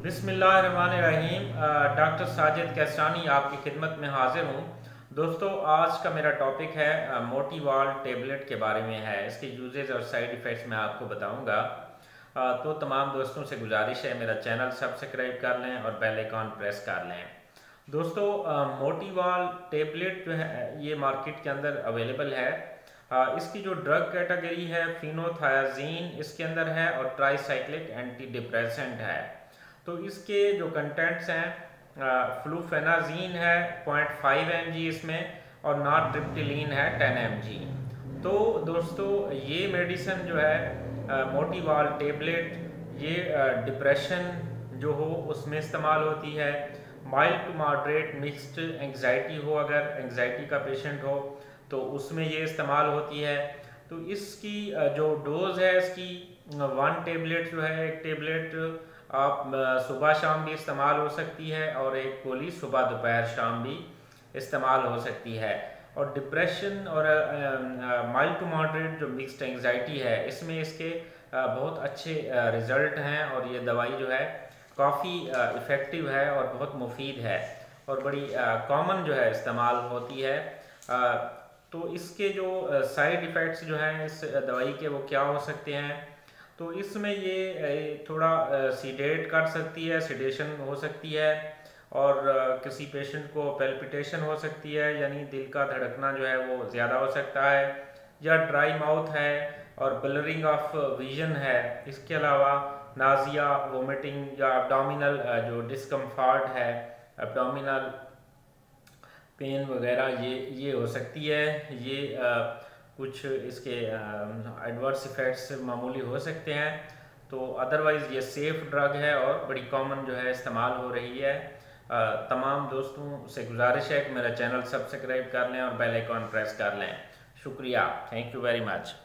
बिस्मिल्लाहिर्रहमानिर्रहीम। डॉक्टर साजिद कैसानी आपकी खिदमत में हाजिर हूँ। दोस्तों, आज का मेरा टॉपिक है मोटीवाल टेबलेट के बारे में है। इसके यूजेस और साइड इफ़ेक्ट्स मैं आपको बताऊँगा। तो तमाम दोस्तों से गुजारिश है मेरा चैनल सब्सक्राइब कर लें और बेल आइकॉन प्रेस कर लें। दोस्तों, मोटीवाल टेबलेट जो है ये मार्केट के अंदर अवेलेबल है। इसकी जो ड्रग कैटेगरी है फिनोथायाजीन इसके अंदर है और ट्राईसाइक्लिक एंटी डिप्रेसेंट है। तो इसके जो कंटेंट्स हैं फ्लूफेनाजीन है 0.5 mg इसमें और नॉरट्रिप्टिलीन है 10 mg। तो दोस्तों, ये मेडिसिन जो है मोटीवाल टेबलेट ये डिप्रेशन जो हो उसमें इस्तेमाल होती है। Mild to moderate mixed anxiety हो, अगर एंग्जाइटी का पेशेंट हो तो उसमें ये इस्तेमाल होती है। तो इसकी जो डोज है इसकी 1 टेबलेट जो है, एक टेबलेट आप सुबह शाम भी इस्तेमाल हो सकती है और एक गोली सुबह दोपहर शाम भी इस्तेमाल हो सकती है। और डिप्रेशन और माइल्ड टू मॉडरेट जो मिक्स्ड एंग्जाइटी है इसमें इसके बहुत अच्छे रिज़ल्ट हैं और ये दवाई जो है काफ़ी इफ़ेक्टिव है और बहुत मुफीद है और बड़ी कॉमन जो है इस्तेमाल होती है। तो इसके जो साइड इफ़ेक्ट्स जो हैं इस दवाई के वो क्या हो सकते हैं, तो इसमें ये थोड़ा सीडेट कर सकती है, सिडेशन हो सकती है और किसी पेशेंट को पैल्पिटेशन हो सकती है, यानी दिल का धड़कना जो है वो ज़्यादा हो सकता है, या ड्राई माउथ है और ब्लरिंग ऑफ विजन है। इसके अलावा नाजिया, वोमिटिंग या एब्डोमिनल जो डिस्कम्फर्ट है, एब्डोमिनल पेन वगैरह ये हो सकती है। ये कुछ इसके एडवर्स इफ़ेक्ट्स मामूली हो सकते हैं। तो अदरवाइज़ ये सेफ़ ड्रग है और बड़ी कॉमन जो है इस्तेमाल हो रही है। तमाम दोस्तों से गुजारिश है कि मेरा चैनल सब्सक्राइब कर लें और बेल आइकॉन प्रेस कर लें। शुक्रिया, थैंक यू वेरी मच।